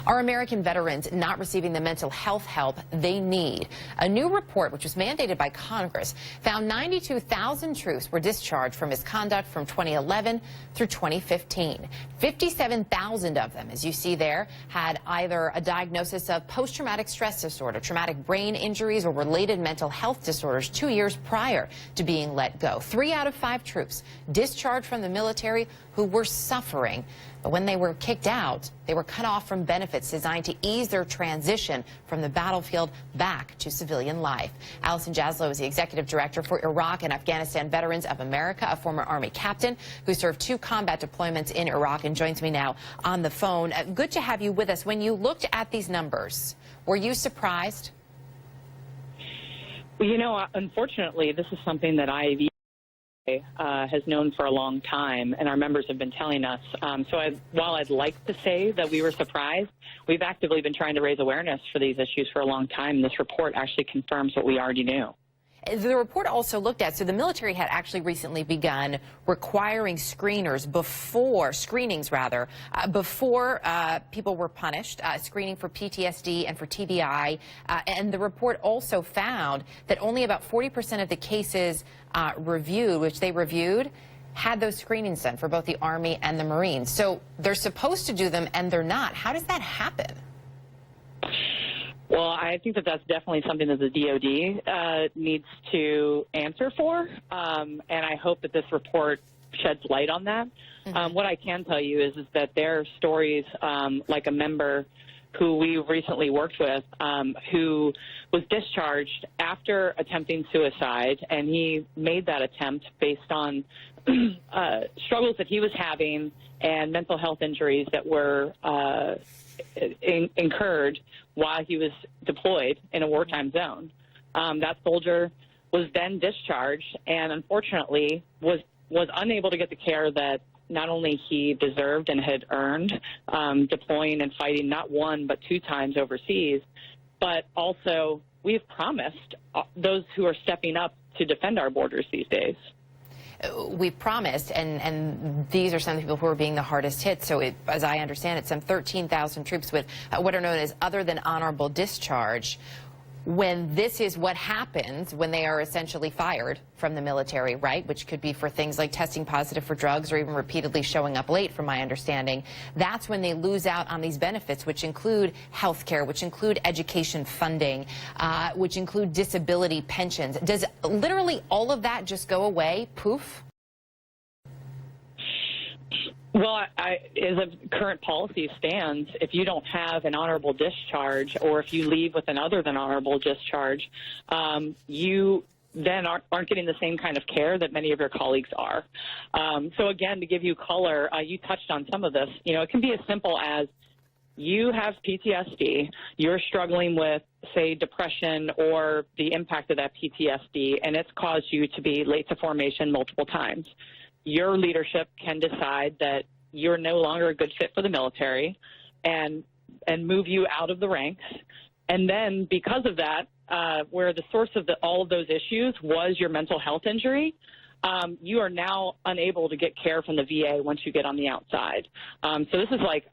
Are American veterans not receiving the mental health help they need? A new report, which was mandated by Congress, found 92,000 troops were discharged for misconduct from 2011 through 2015. 57,000 of them, as you see there, had either a diagnosis of post-traumatic stress disorder, traumatic brain injuries, or related mental health disorders 2 years prior to being let go. 3 out of 5 troops discharged from the military who were suffering. But when they were kicked out, they were cut off from benefits designed to ease their transition from the battlefield back to civilian life. Allison Jaslow is the Executive Director for Iraq and Afghanistan Veterans of America, a former Army captain who served 2 combat deployments in Iraq and joins me now on the phone. Good to have you with us. When you looked at these numbers, were you surprised? Well, you know, unfortunately, this is something that IAVA has known for a long time, and our members have been telling us. While I'd like to say that we were surprised, we've actively been trying to raise awareness for these issues for a long time. This report actually confirms what we already knew. The report also looked at, so the military had actually recently begun requiring screenings before people were punished, screening for PTSD and for TBI. And the report also found that only about 40% of the cases which they reviewed, had those screenings done for both the Army and the Marines. So they're supposed to do them and they're not. How does that happen? Well, I think that that's definitely something that the DOD needs to answer for, and I hope that this report sheds light on that. What I can tell you is that there are stories like a member who we recently worked with who was discharged after attempting suicide, and he made that attempt based on struggles that he was having and mental health injuries that were incurred while he was deployed in a wartime zone. That soldier was then discharged and unfortunately was unable to get the care that not only he deserved and had earned deploying and fighting not 1 but 2 times overseas, but also we've promised those who are stepping up to defend our borders these days. We've promised, and these are some of the people who are being the hardest hit. So as I understand it, some 13,000 troops with what are known as other than honorable discharge. When this is what happens when they are essentially fired from the military, right, which could be for things like testing positive for drugs or even repeatedly showing up late, from my understanding, that's when they lose out on these benefits, which include health care, which include education funding, which include disability pensions. Does literally all of that just go away, poof? Well, as the current policy stands, if you don't have an honorable discharge or if you leave with an other than honorable discharge, you then aren't getting the same kind of care that many of your colleagues are. So again, to give you color, you touched on some of this. You know, it can be as simple as you have PTSD, you're struggling with, say, depression or the impact of that PTSD, and it's caused you to be late to formation multiple times. Your leadership can decide that you're no longer a good fit for the military and move you out of the ranks. And then because of that, where the source of all of those issues was your mental health injury, you are now unable to get care from the VA once you get on the outside. So this is like,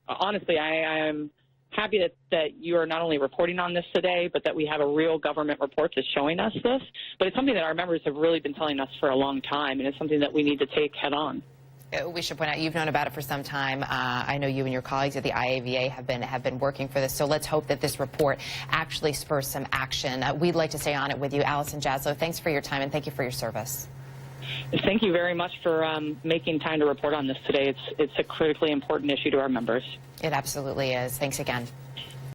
honestly, I am happy that you are not only reporting on this today, but that we have a real government report that's showing us this. But it's something that our members have really been telling us for a long time, and it's something that we need to take head on. We should point out you've known about it for some time. I know you and your colleagues at the IAVA have been working for this. So let's hope that this report actually spurs some action. We'd like to stay on it with you. Allison Jaslow, thanks for your time and thank you for your service. Thank you very much for making time to report on this today. It's a critically important issue to our members. It absolutely is. Thanks again.